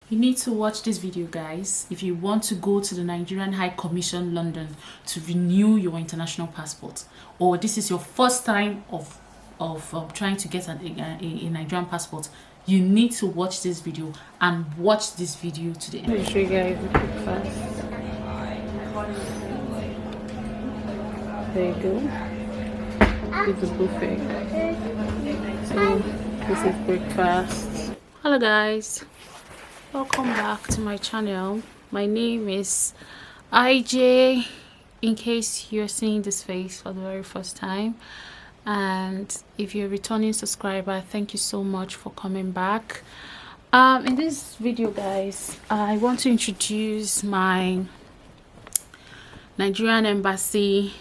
You need to watch this video, guys, if you want to go to the Nigerian High Commission London to renew your international passport, or this is your first time of trying to get a Nigerian passport. You need to watch this video and watch this video to the end. Let me show you guys the quick fast. There you go. It's a buffet. So this is breakfast. Hello guys, welcome back to my channel. My name is IJ, in case you're seeing this face for the very first time, and if you're a returning subscriber, thank you so much for coming back. In this video, guys, I want to introduce my Nigerian Embassy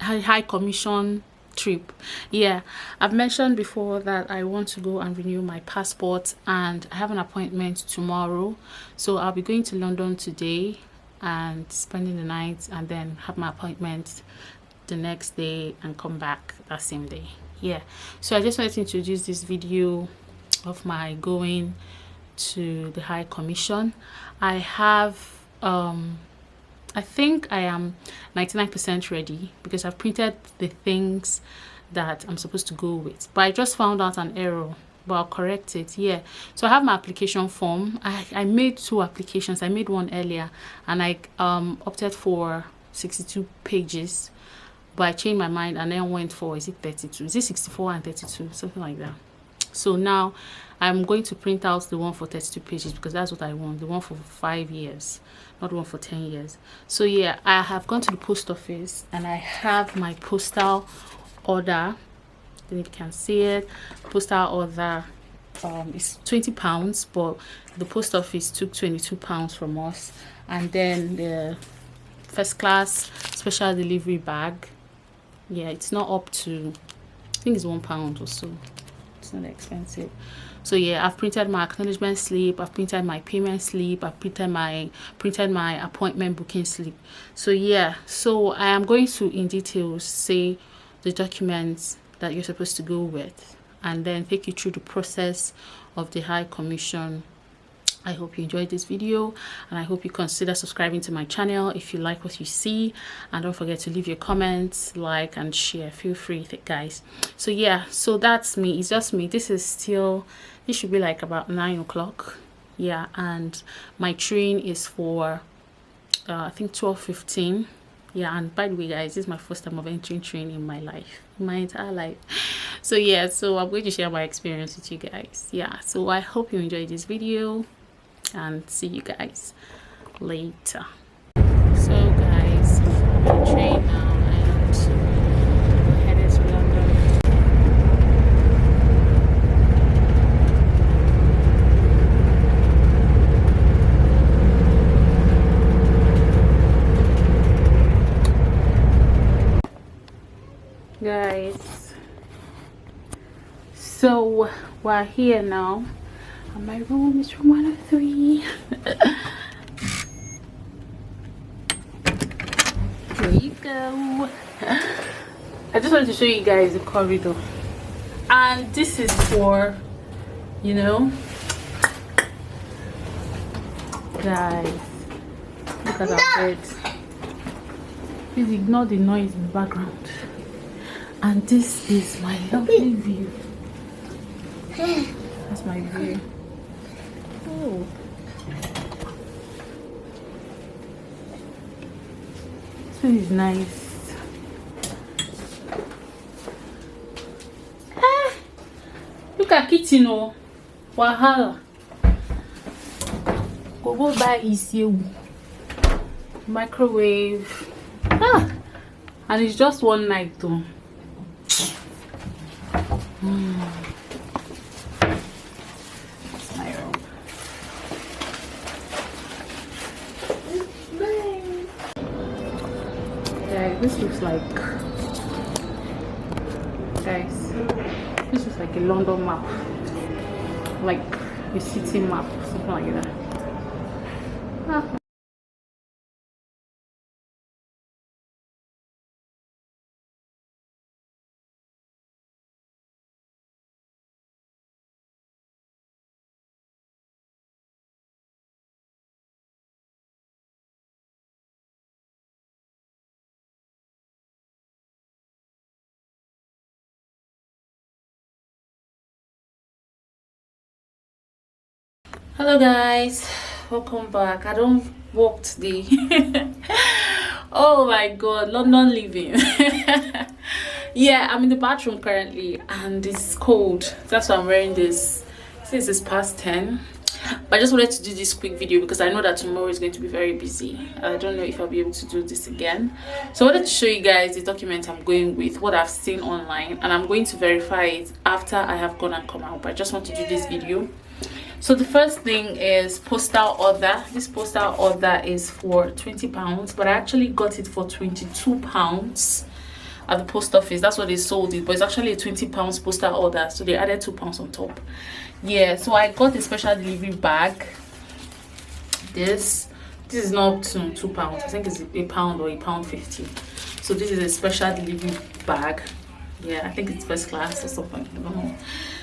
High Commission trip. Yeah, I've mentioned before that I want to go and renew my passport, and I have an appointment tomorrow, so I'll be going to London today and spending the night, and then have my appointment the next day and come back that same day. Yeah, so I just wanted to introduce this video of my going to the High Commission. I have I think I am 99% ready because I've printed the things that I'm supposed to go with, but I just found out an error, but I'll correct it. Yeah, so I have my application form. I made 2 applications. I made one earlier and I opted for 62 pages, but I changed my mind and then went for, is it 32? Is it 64 and 32? Something like that. So now I'm going to print out the one for 32 pages because that's what I want, the one for 5 years, not the one for 10 years. So yeah, I have gone to the post office and I have my postal order. Then you can see it. Postal order is £20, but the post office took £22 from us. And then the first class special delivery bag, yeah, it's not up to, I think it's £1 or so. It's not expensive. So yeah, I've printed my acknowledgement slip, I've printed my payment slip, I've printed my appointment booking slip. So yeah, so I am going to in details say the documents that you're supposed to go with, and then take you through the process of the High Commission. I hope you enjoyed this video, and I hope you consider subscribing to my channel if you like what you see, and don't forget to leave your comments, like and share. Feel free, guys. So yeah, so that's me. It's just me. This should be like about 9 o'clock. Yeah, and my train is for I think 12:15. Yeah, and by the way, guys, this is my first time of entering train in my life, my entire life. So yeah, so I'm going to share my experience with you guys. Yeah, so I hope you enjoyed this video, and see you guys later. So guys, I'm on train now and I'm headed to London. Guys, so we're here now. My room is room 103. There you go. I just wanted to show you guys the corridor, and this is for, you know, guys, look at our bed. Please ignore the noise in the background. And this is my lovely view. That's my view. Oh, this is nice. Ah, look at kitchen. Oh, wahala. Go buy ECU microwave. Ah, and it's just one night though. This looks like, guys, this looks like a London map, like a city map, something like that. Ah. Hello guys, welcome back. I don't work today. Oh my god, London living. Yeah, I'm in the bathroom currently and it's cold. That's why I'm wearing this. Since it's past 10. But I just wanted to do this quick video because I know that tomorrow is going to be very busy. I don't know if I'll be able to do this again. So I wanted to show you guys the document I'm going with, what I've seen online, and I'm going to verify it after I have gone and come out. But I just want to do this video. So the first thing is postal order. This postal order is for £20, but I actually got it for £22 at the post office. That's what they sold it, but it's actually a £20 postal order, so they added £2 on top. Yeah, so I got a special delivery bag. This is not up to £2. I think it's £1 or £1.50. So this is a special delivery bag. Yeah, I think it's first class or something, I don't know.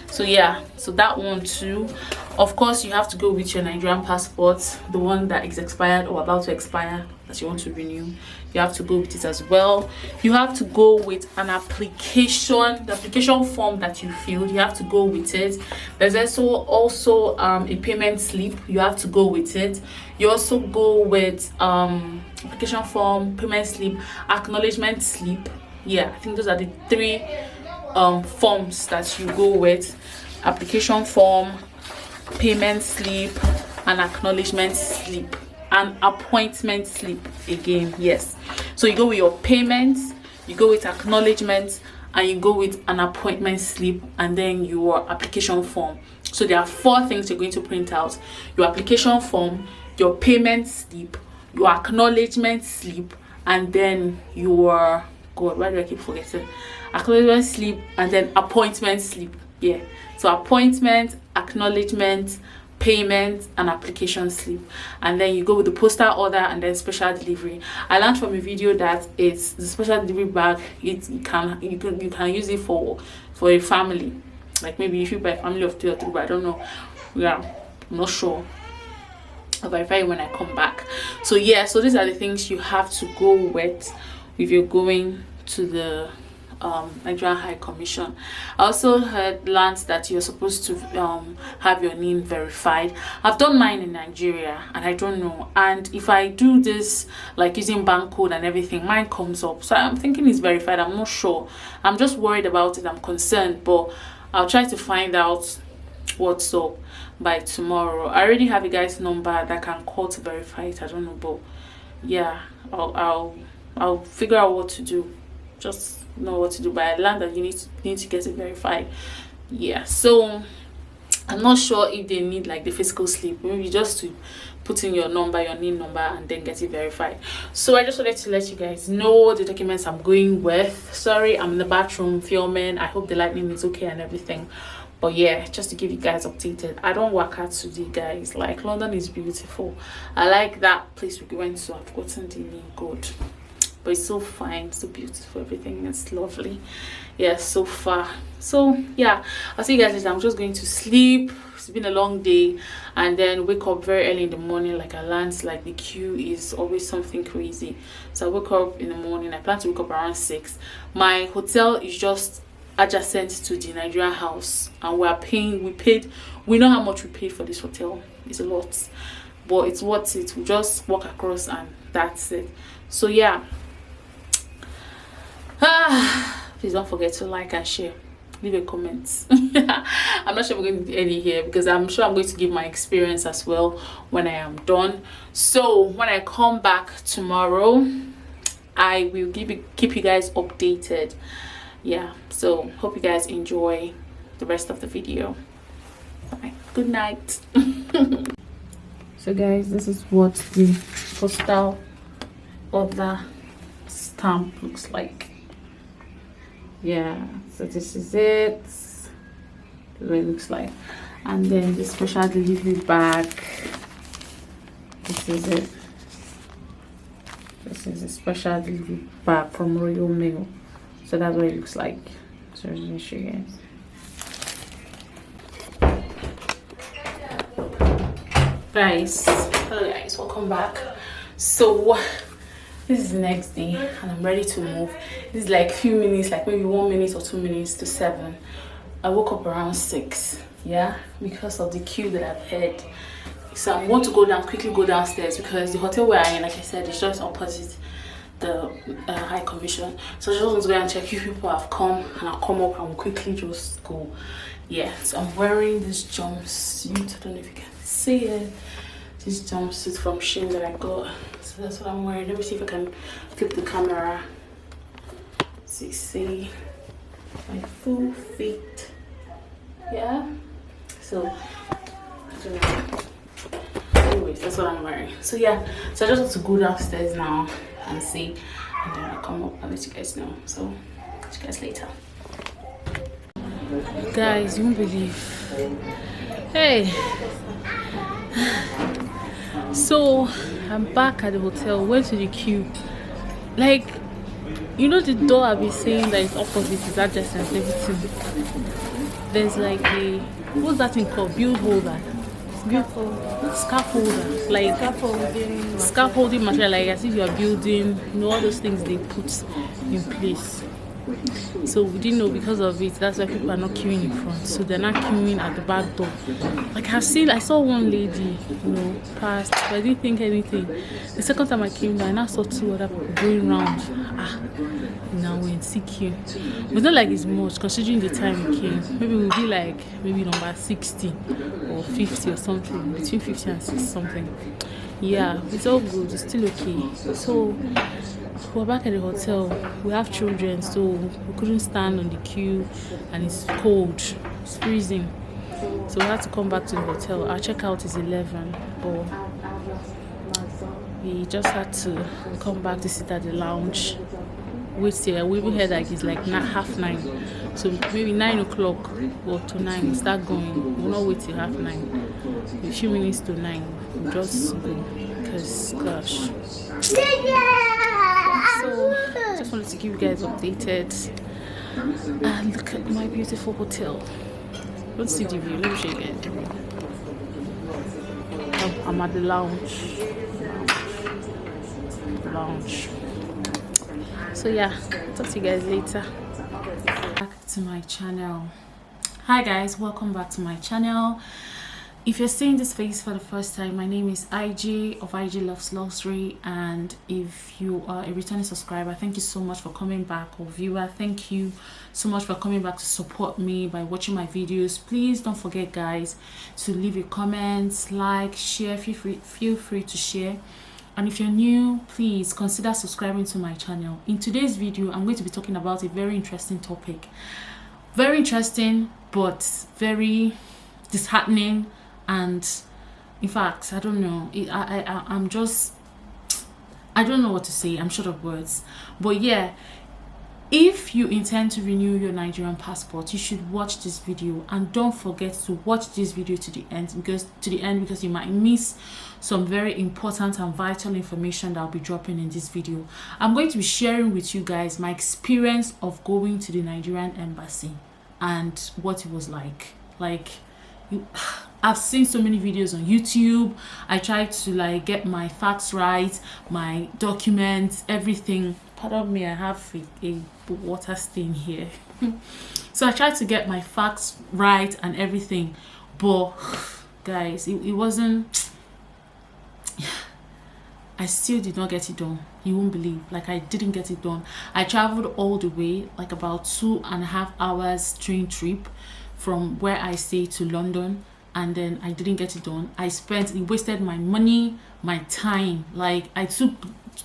So yeah, so that one too. Of course, you have to go with your Nigerian passport, the one that is expired or about to expire that you want to renew. You have to go with it as well. You have to go with an application, the application form that you filled. You have to go with it. There's also a payment slip. You have to go with it. You also go with application form, payment slip, acknowledgement slip. Yeah, I think those are the three forms that you go with: application form, payment slip, and acknowledgement slip, and appointment slip again. Yes, so you go with your payments, you go with acknowledgement, and you go with an appointment slip, and then your application form. So there are 4 things you're going to print out: your application form, your payment slip, your acknowledgement slip, and then your God, why do I keep forgetting? Acknowledgement slip and then appointment slip. Yeah, so appointment, acknowledgement, payment, and application slip, and then you go with the postal order and then special delivery. I learned from a video that it's the special delivery bag. You can use it for a family, like maybe if you buy a family of 2 or 3, but I don't know. Yeah, I'm not sure. I'll verify it when I come back. So yeah, so these are the things you have to go with if you're going to the Nigerian High Commission. I also learned that you're supposed to have your name verified. I've done mine in Nigeria and I don't know, and if I do this like using bank code and everything, mine comes up, so I'm thinking it's verified. I'm not sure. I'm just worried about it. I'm concerned, but I'll try to find out what's up by tomorrow. I already have a guy's number that can call to verify it. I don't know, but yeah, I'll figure out what to do. Just know what to do, but I learned that you need to get it verified. Yeah, so I'm not sure if they need like the physical slip, maybe just to put in your number, your name number, and then get it verified. So I just wanted to let you guys know the documents I'm going with. Sorry, I'm in the bathroom filming. I hope the lighting is okay and everything, but yeah, just to give you guys updated. I don't work out today, guys. Like, London is beautiful. I like that place we went to. I've gotten the name good, but it's so fine, so beautiful, everything is lovely. Yeah, so far. So yeah, I'll see you guys later. I'm just going to sleep. It's been a long day, and then wake up very early in the morning. Like I learned, like the queue is always something crazy. So I woke up in the morning. I plan to wake up around 6. My hotel is just adjacent to the Nigerian house, and we know how much we paid for this hotel. It's a lot, but it's worth it. We just walk across and that's it. So yeah, please don't forget to like and share, leave a comment. I'm not sure we're going to end it here because I'm sure I'm going to give my experience as well when I am done. So when I come back tomorrow, I will keep you guys updated. Yeah, so hope you guys enjoy the rest of the video. Bye. Good night. So guys, this is what the postal order stamp looks like. Yeah, so this is it. This is what it looks like. And then the special delivery bag. This is it. This is a special delivery bag from Royal Mail. So that's what it looks like. So let me show you guys. Hello guys, welcome back. So this is the next day and I'm ready to move. This is like a few minutes, like maybe 1 minute or 2 minutes to 7. I woke up around 6, yeah, because of the queue that I've had. So I'm going to quickly go downstairs because the hotel where I'm in, like I said, is just opposite the High Commission. So I just want to go and check if people have come, and I'll come up and quickly just go. Yeah, so I'm wearing this jumpsuit. I don't know if you can see it. This jumpsuit from Shein that I got. So that's what I'm wearing. Let me see if I can flip the camera so you see my full feet. Yeah. So I don't know. Anyways, that's what I'm wearing. So yeah, so I just want to go downstairs now and see, and then I'll come up and let you guys know. So catch you guys later. Guys, you won't believe. Hey. So I'm back at the hotel. Went to the queue. Like, you know the door I've been saying that is opposite is adjacent everything. There's like a, what's that thing called? Build holder. Scaffolder. Like scaffolding material, like as if you are building, you know, all those things they put in place. So we didn't know because of it. That's why people are not queuing in front. So they're not queuing at the back door. Like I saw one lady, you know, pass, but I didn't think anything. The second time I came down, I now saw 2 other people going round. Now we're in CQ. It's not like it's much considering the time we came. Maybe we'll be like number 60 or 50 or something, between 50 and 60 something. Yeah, it's all good. It's still okay. So we're back at the hotel. We have children, so we couldn't stand on the queue, and it's cold, it's freezing. So we had to come back to the hotel. Our checkout is 11, but we just had to come back to sit at the lounge. Wait here. We even heard like it's like 9:30, so maybe 9 o'clock or to 9 we start going. We'll not wait till 9:30. A few minutes to 9, we'll just go because gosh. So just wanted to keep you guys updated. And look at my beautiful hotel. Let's see the view. Let me show you guys the view. I'm at the lounge. So yeah, talk to you guys later. Back to my channel. Hi guys, welcome back to my channel. If you're seeing this face for the first time, my name is IG of IG Loves Luxury, and if you are a returning subscriber, thank you so much for coming back, or viewer, thank you so much for coming back to support me by watching my videos. Please don't forget guys to leave your comments, like, share. Feel free to share. And if you're new, please consider subscribing to my channel. In today's video, I'm going to be talking about a very interesting topic. Very interesting, but very disheartening. And in fact, I don't know. I don't know what to say. I'm short of words. But yeah, if you intend to renew your Nigerian passport, you should watch this video, and don't forget to watch this video to the end because you might miss some very important and vital information that I'll be dropping in this video. I'm going to be sharing with you guys my experience of going to the Nigerian embassy and what it was like. I've seen so many videos on YouTube. I tried to like get my facts right, my documents, everything. Pardon me, I have a water stain here. So I tried to get my facts right and everything, but guys, it wasn't. I still did not get it done. You won't believe. Like, I didn't get it done. I traveled all the way, like about 2.5 hours train trip from where I stay to London, and then I didn't get it done. It wasted my money, my time. Like, I took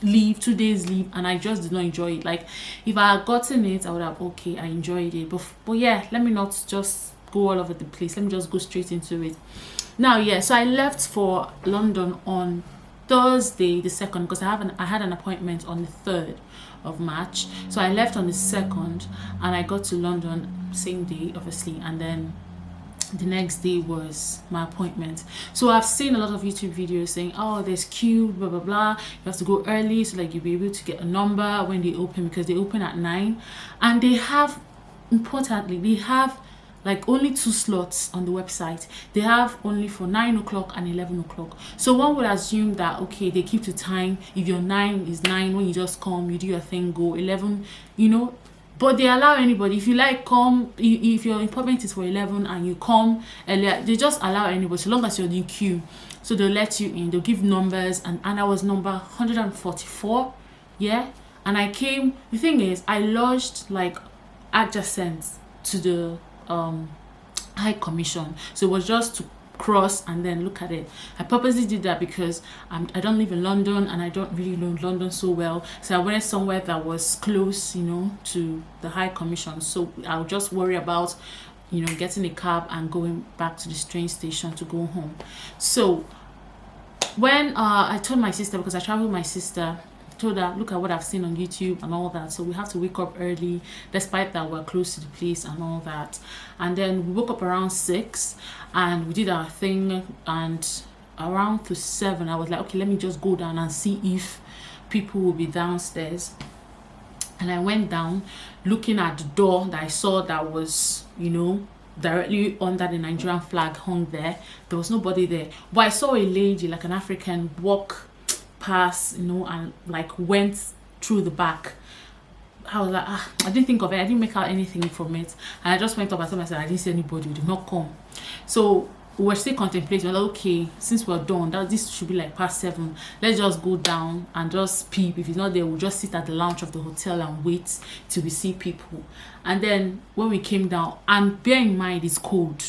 leave, 2 days leave, and I just did not enjoy it. Like, if I had gotten it, I would have, okay, I enjoyed it. But yeah, let me not just go all over the place. Let me just go straight into it. Now, yeah, so I left for London on Thursday the 2nd, because I had an appointment on the 3rd of March. So I left on the 2nd, and I got to London same day, obviously, and then the next day was my appointment. So I've seen a lot of YouTube videos saying, oh, there's queue, blah blah blah, you have to go early so like you'll be able to get a number when they open, because they open at 9, and they have, importantly, they have like only 2 slots on the website. They have only for 9 o'clock and 11 o'clock. So one would assume that, okay, they keep to time. If your 9 is 9, when you just come, you do your thing, go. 11, you know, but they allow anybody. If you like, come. If your appointment is for 11 and you come earlier, they just allow anybody, so long as you're in the queue. So they'll let you in. They'll give numbers, and I was number 144. Yeah, and I came. The thing is, I lodged like adjacent to the High Commission, so it was just to cross and then look at it. I purposely did that because I don't live in London and I don't really know London so well, so I wanted somewhere that was close, you know, to the High Commission. So I'll just worry about, you know, getting a cab and going back to the train station to go home. So when I told my sister, because I traveled with my sister, told her, look at what I've seen on YouTube and all that, so we have to wake up early despite that we're close to the place and all that. And then we woke up around 6 and we did our thing, and around to 7 I was like, okay, let me just go down and see if people will be downstairs. And I went down, looking at the door that I saw that was, you know, directly under the Nigerian flag hung there. There was nobody there, but I saw a lady, like an African, walk past, you know, and like went through the back. I was like, I didn't think of it, I didn't make out anything from it, and I just went up and told myself I didn't see anybody, who did not come. So we were still contemplating. We're like, okay, since we're done, that this should be like past 7, let's just go down and just peep. If he's not there, we'll just sit at the lounge of the hotel and wait till we see people. And then when we came down, and bear in mind it's cold,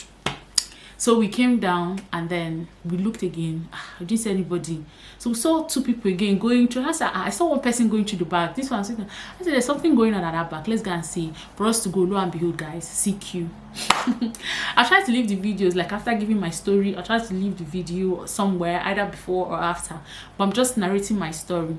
so we came down and then we looked again. I didn't see anybody. So we saw 2 people again going through. I saw one person going through the back. This one, I said, there's something going on at that back. Let's go and see. For us to go, lo and behold, guys, CQ. I tried to leave the videos, like after giving my story, I tried to leave the video somewhere, either before or after. But I'm just narrating my story.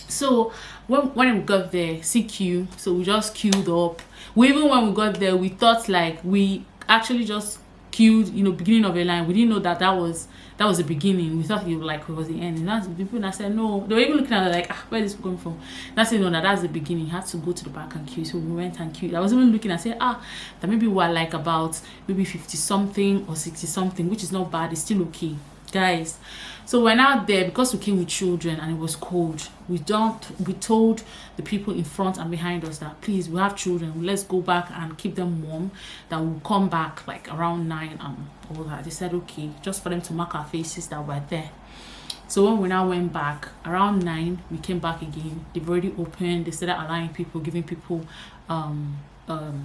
So when we got there, CQ, so we just queued up. Even when we got there, we thought like we actually just queued, you know, beginning of a line. We didn't know that was the beginning. We thought it was the end. And that's the people that said no. They were even looking at it like, where is this coming from? That's it. No, that's the beginning. You had to go to the back and queue. So we went and queued. I was even looking and said, that maybe we're like about maybe 50 something or 60 something, which is not bad. It's still okay, guys. So we're out there because we came with children and it was cold. We told the people in front and behind us that please, we have children, let's go back and keep them warm, that we'll come back like around 9 and all that. They said okay, just for them to mark our faces that we're there. So when we now went back around 9, we came back again. They've already opened. They started allowing people, giving people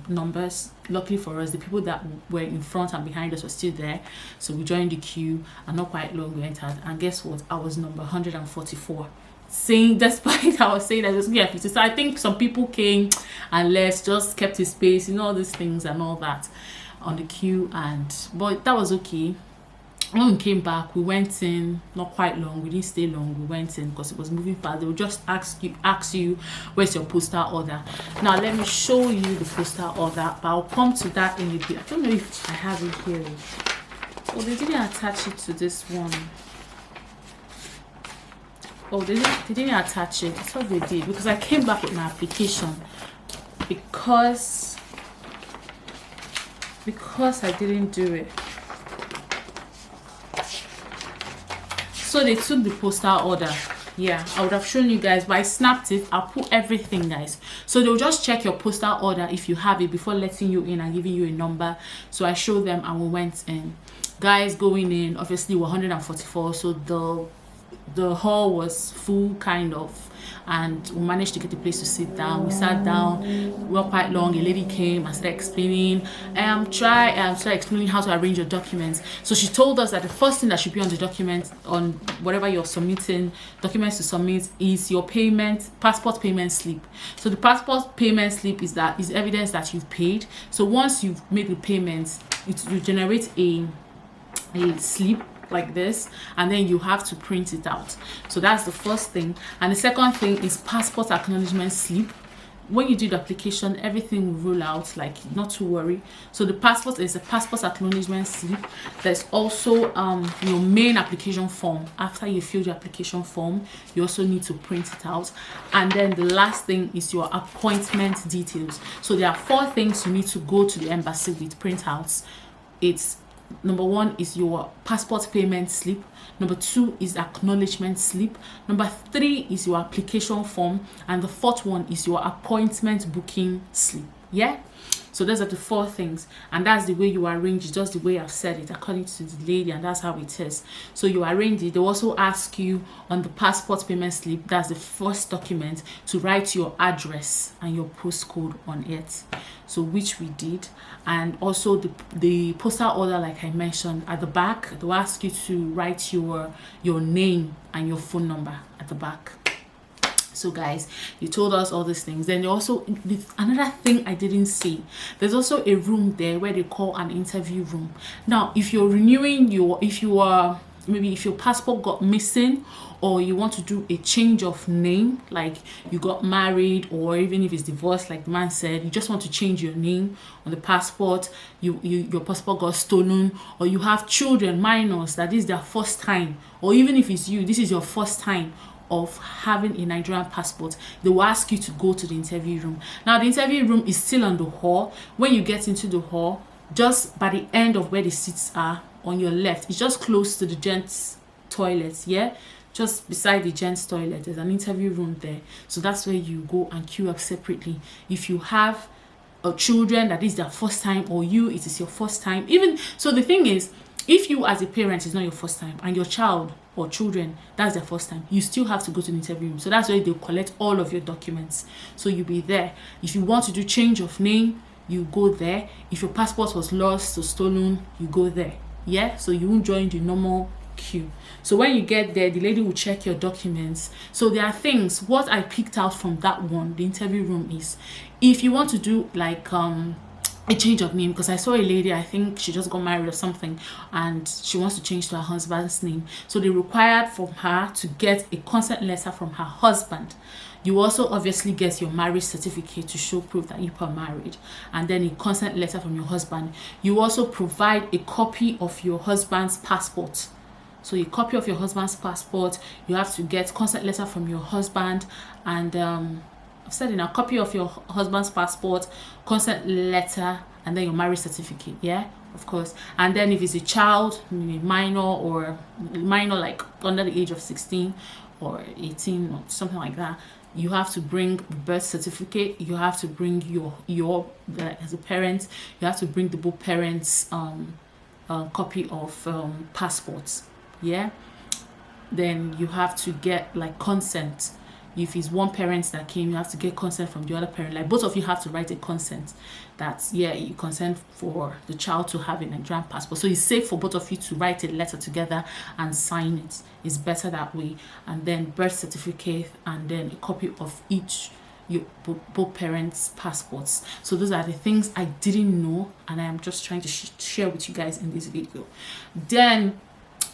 numbers. Luckily for us, the people that were in front and behind us were still there, so we joined the queue, and not quite long we entered. And guess what? I was number 144. Saying, despite I was saying that it was yeah, so I think some people came and left, just kept his space, you know, all these things and all that on the queue. But that was okay. When we came back, we went in, not quite long, we didn't stay long, we went in because it was moving fast. They would just ask you where's your postal order. Now let me show you the postal order, but I'll come to that in a bit. I don't know if I have it here. Oh, they didn't attach it to this one. Oh, they didn't attach it. I thought they did, because I came back with my application because I didn't do it. So they took the postal order. Yeah, I would have shown you guys, but I snapped it. I'll put everything, guys. So they'll just check your postal order if you have it before letting you in and giving you a number. So I showed them and we went in. Guys, going in, obviously we're 144, so the hall was full kind of, and we managed to get a place to sit down. We sat down, we were quite long. A lady came and started explaining started explaining how to arrange your documents. So she told us that the first thing that should be on the document, on whatever you're submitting, documents to submit, is your passport payment slip. So the passport payment slip is evidence that you've paid. So once you've made the payments, it will generate a slip like this, and then you have to print it out. So that's the first thing. And the second thing is passport acknowledgement slip. When you do the application, everything will roll out, like, not to worry. So the passport is a passport acknowledgement slip. There's also your main application form. After you fill the application form, you also need to print it out. And then the last thing is your appointment details. So there are 4 things you need to go to the embassy with printouts. It's Number 1 is your passport payment slip. Number 2 is acknowledgement slip. Number 3 is your application form. And the 4th one is your appointment booking slip. Yeah? So those are the 4 things, and that's the way you arrange it, just the way I've said it according to the lady, and that's how it is. So you arrange it. They also ask you on the passport payment slip, that's the first document, to write your address and your postcode on it, so which we did. And also the postal order, like I mentioned, at the back they'll ask you to write your name and your phone number at the back. So guys, you told us all these things. Then also, another thing I didn't see, there's also a room there where they call an interview room. Now, if you're renewing maybe if your passport got missing, or you want to do a change of name, like you got married, or even if it's divorced, like the man said, you just want to change your name on the passport, your passport got stolen, or you have children, minors, that is their first time, or even if it's you, this is your first time of having a Nigerian passport, they will ask you to go to the interview room. Now, the interview room is still on the hall. When you get into the hall, just by the end of where the seats are on your left, it's just close to the gents' toilets, yeah? Just beside the gents' toilet, there's an interview room there. So that's where you go and queue up separately. If you have children that is their first time, or it is your first time, even so, the thing is, if you as a parent is not your first time, and your child or children, that's their first time, you still have to go to the interview room. So that's where they'll collect all of your documents. So you'll be there. If you want to do change of name, you go there. If your passport was lost or stolen, you go there. Yeah, so you won't join the normal queue. So when you get there, the lady will check your documents. So there are things, what I picked out from that one, the interview room, is if you want to do like a change of name, because I saw a lady, I think she just got married or something, and she wants to change to her husband's name. So they required from her to get a consent letter from her husband. You also obviously get your marriage certificate to show proof that you are married, and then a consent letter from your husband. You also provide a copy of your husband's passport. So a copy of your husband's passport, you have to get consent letter from your husband, and I've said in a copy of your husband's passport, consent letter, and then your marriage certificate, yeah, of course. And then if it's a child, minor like under the age of 16 or 18 or something like that, you have to bring the birth certificate. You have to bring your as a parent, you have to bring the both parents copy of passports, yeah. Then you have to get like consent. If it's one parent that came, you have to get consent from the other parent. Like both of you have to write a consent that, yeah, you consent for the child to have a Nigerian passport. So it's safe for both of you to write a letter together and sign it. It's better that way. And then birth certificate, and then a copy of each both parents' passports. So those are the things I didn't know, and I am just trying to share with you guys in this video. Then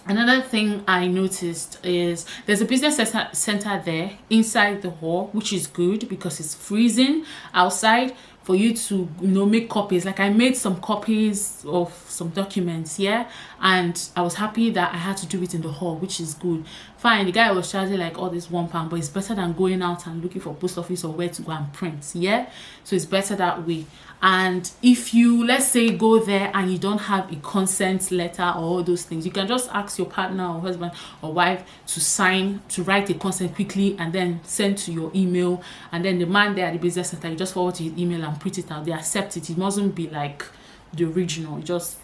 another thing I noticed is there's a business center there inside the hall, which is good because it's freezing outside, for you to make copies. Like I made some copies of some documents, yeah, and I was happy that I had to do it in the hall, which is good. Fine, the guy was charging like all this £1, but it's better than going out and looking for post office or where to go and print, yeah. So it's better that way. And if you, let's say, go there and you don't have a consent letter or all those things, you can just ask your partner or husband or wife to write a consent quickly and then send to your email, and then the man there at the business center, you just forward to his email and print it out. They accept it. It mustn't be like the original, just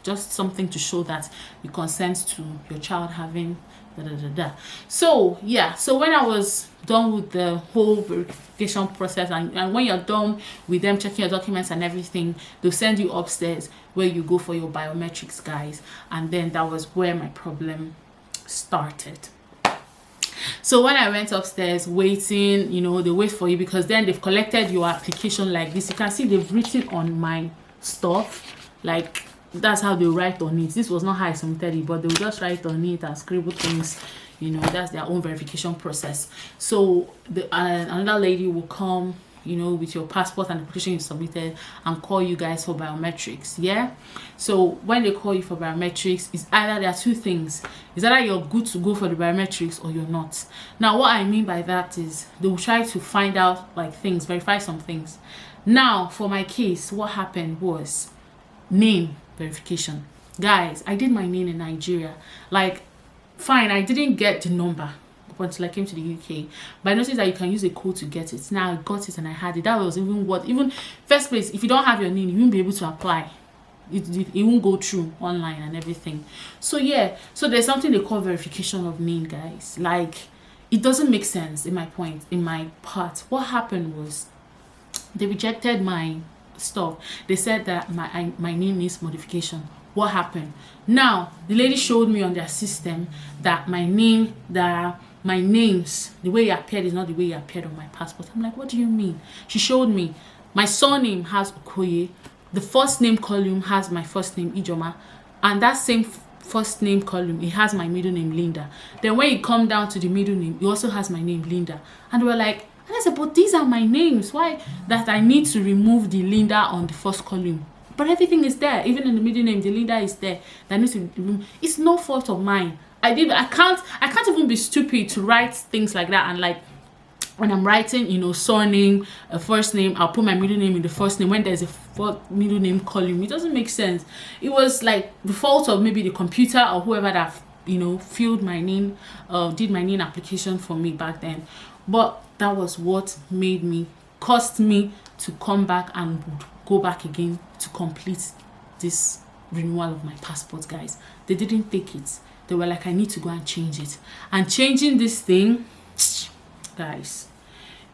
just something to show that you consent to your child having So yeah, so when I was done with the whole verification process, and when you're done with them checking your documents and everything, they'll send you upstairs where you go for your biometrics, guys. And then that was where my problem started. So when I went upstairs waiting, they wait for you, because then they've collected your application like this. You can see they've written on my stuff, like that's how they write on it. This was not how I submitted it, but they will just write on it and scribble things. That's their own verification process. So another lady will come, with your passport and the application you submitted, and call you guys for biometrics, yeah. So when they call you for biometrics, it's either there are two things. It's either you're good to go for the biometrics or you're not. Now what I mean by that is they will try to find out like things, verify some things. Now for my case, what happened was name verification. Guys, I did my name in Nigeria. Like, fine, I didn't get the number until I came to the UK, but I noticed that you can use a code to get it. Now I got it and I had it. That was even first place, if you don't have your name, you won't be able to apply. It won't go through online and everything. So yeah, so there's something they call verification of name, guys. Like, it doesn't make sense in my part. What happened was they rejected my stuff. They said that my name needs modification. What happened? Now the lady showed me on their system that my names, the way it appeared is not the way it appeared on my passport. I'm like, what do you mean? She showed me my surname has Okoye, the first name column has my first name Ijoma, and that same first name column, it has my middle name Linda. Then when you come down to the middle name, it also has my name Linda. And we were like, and I said, but these are my names. Why that I need to remove the Linda on the first column? But everything is there. Even in the middle name, the Linda is there. That needs to be removed. It's no fault of mine. I can't even be stupid to write things like that. And like, when I'm writing, you know, surname, a first name, I'll put my middle name in the first name when there's a middle name column. It doesn't make sense. It was like the fault of maybe the computer or whoever that, you know, filled my name, did my name application for me back then. But that was what caused me to come back and go back again to complete this renewal of my passport, guys. They didn't take it. They were like, I need to go and change it. And changing this thing, guys,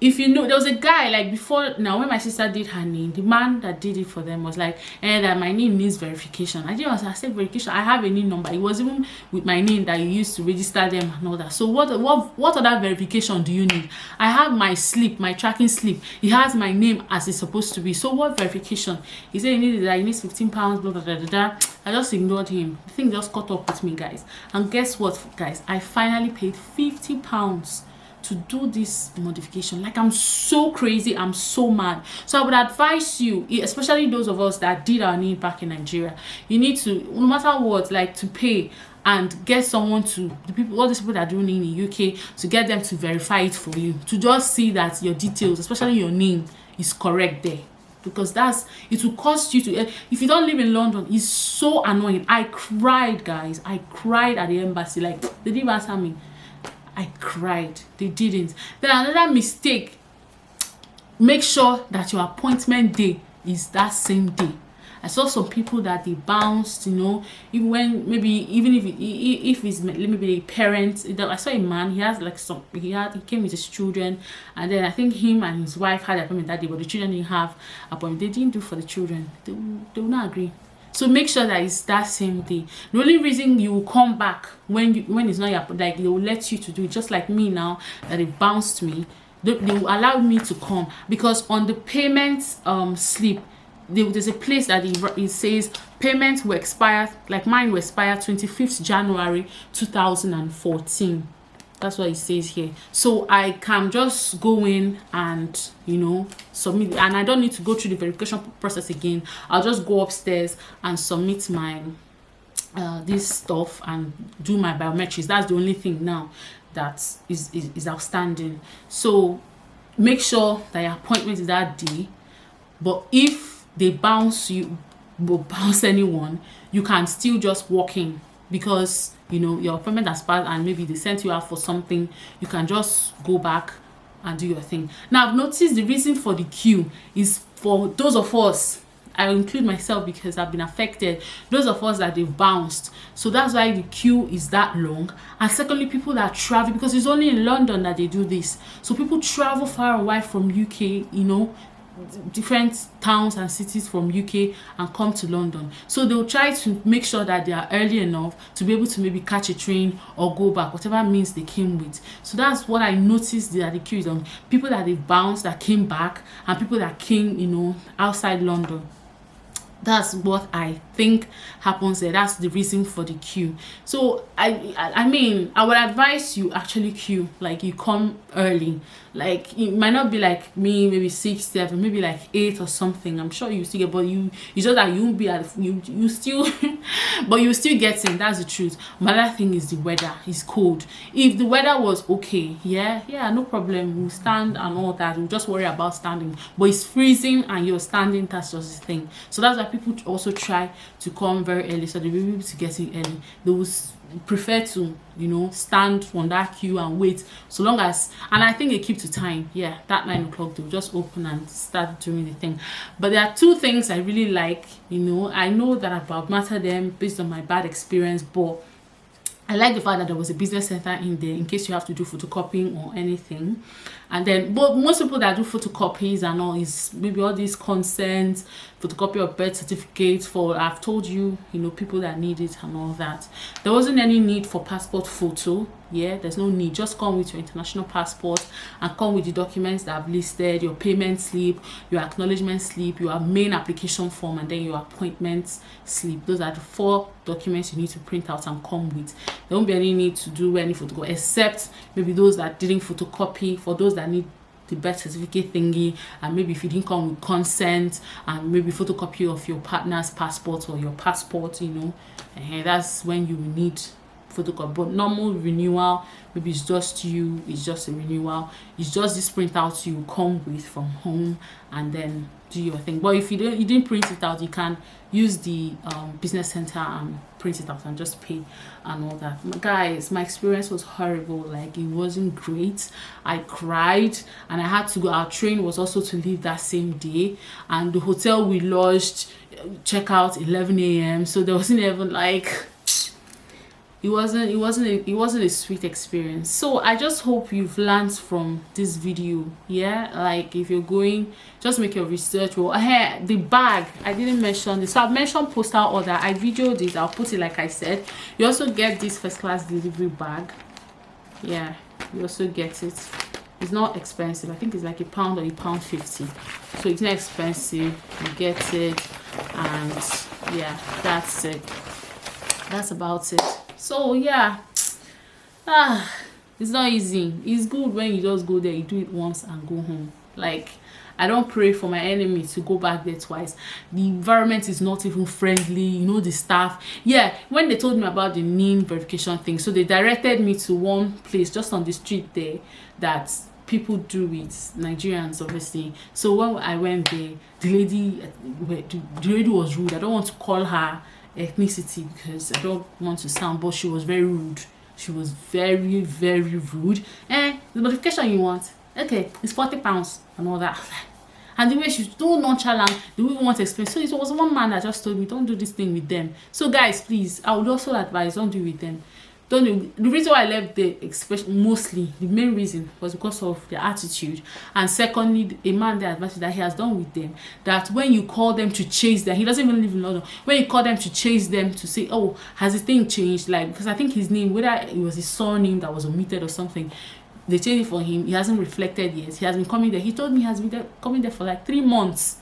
if you know, there was a guy like before now when my sister did her name, the man that did it for them was like, that my name needs verification. I said verification, I have a name number. It was even with my name that you used to register them and all that. So what other verification do you need? I have my slip, my tracking slip. It has my name as it's supposed to be. So what verification? He said he needed that, he needs 15 pounds, blah blah blah blah blah. I just ignored him. The thing just caught up with me, guys. And guess what, guys? I finally paid 50 pounds to do this modification. Like, I'm so crazy, I'm so mad. So I would advise you, especially those of us that did our name back in Nigeria, you need to, no matter what, like, to pay and get someone to, all these people that are doing it in the UK, to get them to verify it for you, to just see that your details, especially your name, is correct there. Because it will cost you to, if you don't live in London, it's so annoying. I cried, guys. I cried at the embassy. Like, they didn't answer me. I cried. They didn't. Then another mistake, make sure that your appointment day is that same day. I saw some people that they bounced, you know, even if it's maybe a parent. I saw a man, he has like he came with his children, and then I think him and his wife had an appointment that day, but the children didn't have appointment. They didn't do for the children. They will not agree. So make sure that it's that same day. The only reason you will come back when it's not your, like, they will let you to do it, just like me now that it bounced me. They will allow me to come, because on the payment slip, there's a place that it says payments will expire, like mine will expire 25th January 2014. That's what it says here. So I can just go in and, you know, submit, and I don't need to go through the verification process again. I'll just go upstairs and submit my this stuff and do my biometrics. That's the only thing now that is outstanding. So make sure that your appointment is that day. But if they bounce anyone, you can still just walk in, because you know your appointment has passed and maybe they sent you out for something. You can just go back and do your thing. Now I've noticed the reason for the queue is for those of us, I include myself because I've been affected, those of us that they've bounced. So that's why the queue is that long. And secondly, people that travel, because it's only in London that they do this, so people travel far away from UK, you know, different towns and cities from UK, and come to London. So they'll try to make sure that they are early enough to be able to maybe catch a train or go back, whatever means they came with. So that's what I noticed, that the queue is on. People that they bounced that came back, and people that came, you know, outside London. That's what I think happens there. That's the reason for the queue. So I mean, I would advise you actually queue, like you come early. Like it might not be like me, maybe 6, 7, maybe like 8 or something. I'm sure you still get, but it's just that you won't be at you still but you still get in. That's the truth. Another thing is the weather. It's cold. If the weather was okay, yeah, no problem, we'll stand and all that. We'll just worry about standing. But it's freezing and you're standing, that's just the thing. So that's why people also try to come very early, so they'll be able to get in early. They will prefer to, you know, stand on that queue and wait, so long as, and I think they keep to time. Yeah, that 9 o'clock they'll just open and start doing the thing. But there are two things I really like, you know. I know that I've matter them based on my bad experience, but I like the fact that there was a business center in there in case you have to do photocopying or anything. And then, but most people that do photocopies and all is maybe all these consents, photocopy of birth certificates for, I've told you, you know, people that need it and all that. There wasn't any need for passport photo. Yeah, there's no need. Just come with your international passport and come with the documents that I've listed, your payment slip, your acknowledgement slip, your main application form, and then your appointment slip. Those are the 4 documents you need to print out and come with. There won't be any need to do any photocopy, except maybe those that didn't photocopy, for those that need the birth certificate thingy, and maybe if you didn't come with consent, and maybe photocopy of your partner's passport or your passport, you know, and that's when you will need photocopy. But normal renewal, maybe it's just you, it's just a renewal, it's just this printout you come with from home and then do your thing. But if you didn't print it out, you can use the business center and print it out and just pay and all that. Guys, my experience was horrible. Like, it wasn't great. I cried and I had to go. Our train was also to leave that same day, and the hotel we lodged check out 11 a.m. so there wasn't even like, it wasn't a sweet experience. So I just hope you've learned from this video. Yeah, like if you're going, just make your research. Well, the bag, I didn't mention this, so I've mentioned postal order. I videoed it, I'll put it like I said. You also get this first class delivery bag. Yeah, you also get it. It's not expensive. I think it's like £1 or £1.50, so it's not expensive. You get it, and yeah, that's it. That's about it. So yeah, it's not easy. It's good when you just go there, you do it once and go home. Like, I don't pray for my enemy to go back there twice. The environment is not even friendly, you know, the staff. Yeah, when they told me about the NIN verification thing, so they directed me to one place just on the street there that people do it, Nigerians obviously. So when I went there, the lady was rude. I don't want to call her ethnicity because I don't want to sound, but she was very rude. She was very, very rude. The notification you want, okay, it's £40 and all that. And the way she's so nonchalant, the way we want to explain. So it was one man that just told me, don't do this thing with them. So guys, please, I would also advise, don't do it with them. Don't do. The reason why I left the expression, mostly the main reason, was because of their attitude, and secondly, a man that advised that he has done with them, that when you call them to chase them, he doesn't even live in London, when you call them to chase them to say, oh, has the thing changed, like, because I think his name, whether it was his surname that was omitted or something, they changed it for him. He hasn't reflected yet. He has been coming there. He told me he has been there, coming there for like 3 months.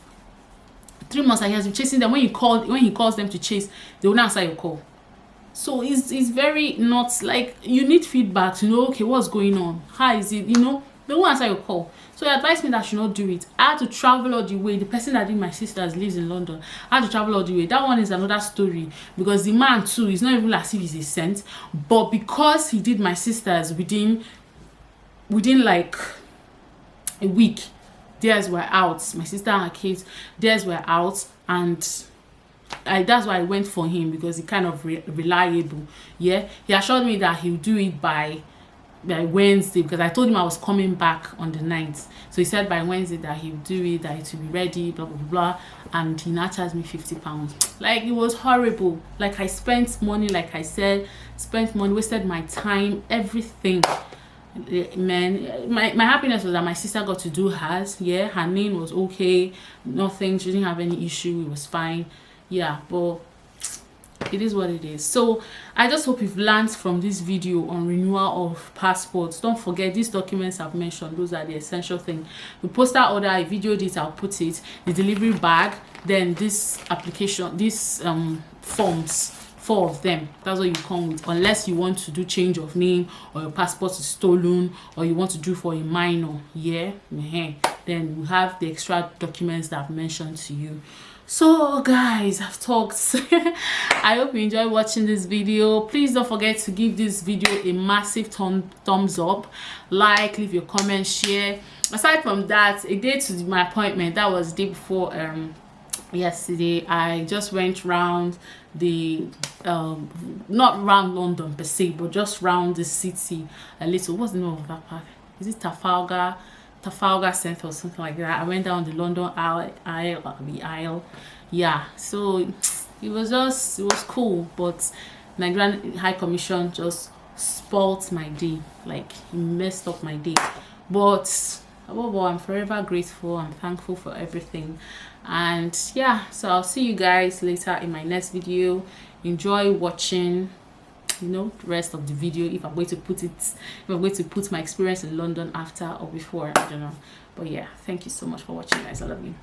3 months, and he has been chasing them. When he calls them to chase, they will not answer your call. So it's very not like, you need feedback to know, okay, what's going on, how is it, you know, they won't answer your call. So he advised me that I should not do it. I had to travel all the way. The person that did my sister's lives in London. I had to travel all the way. That one is another story, because the man too is not even as if he's a saint, but because he did my sister's within like a week, theirs were out. My sister and her kids, theirs were out, and that's why I went for him, because he kind of reliable. Yeah, he assured me that he'll do it by Wednesday, because I told him I was coming back on the 9th. So he said by Wednesday that he'll do it, that it will be ready, blah blah blah, and he now charged me £50. Like, it was horrible. Like, I spent money, like I said, wasted my time, everything. Man, my happiness was that my sister got to do hers. Yeah, her name was okay, nothing, she didn't have any issue, it was fine. Yeah, but it is what it is. So I just hope you've learned from this video on renewal of passports. Don't forget, these documents I've mentioned, those are the essential thing. The postal order, I videoed it, I'll put it. The delivery bag, then this application, these forms, 4 of them, that's what you come with, unless you want to do change of name, or your passport is stolen, or you want to do for a minor. Yeah, then you have the extra documents that I've mentioned to you. So guys, I've talked. I hope you enjoy watching this video. Please don't forget to give this video a massive thumbs up, like, leave your comment, share. Aside from that, a day to my appointment, that was the day before yesterday. I just went round the not round London per se, but just round the city a little. What's the name of that park? Is it Trafalgar Center or something like that? I went down the London aisle. Yeah, so it was cool, but Nigerian High Commission just spoilt my day, like it messed up my day. But above all, I'm forever grateful. I'm thankful for everything. And yeah, so I'll see you guys later in my next video. Enjoy watching, you know, the rest of the video. If I'm going to put my experience in London after or before, I don't know. But yeah, thank you so much for watching, guys. I love you.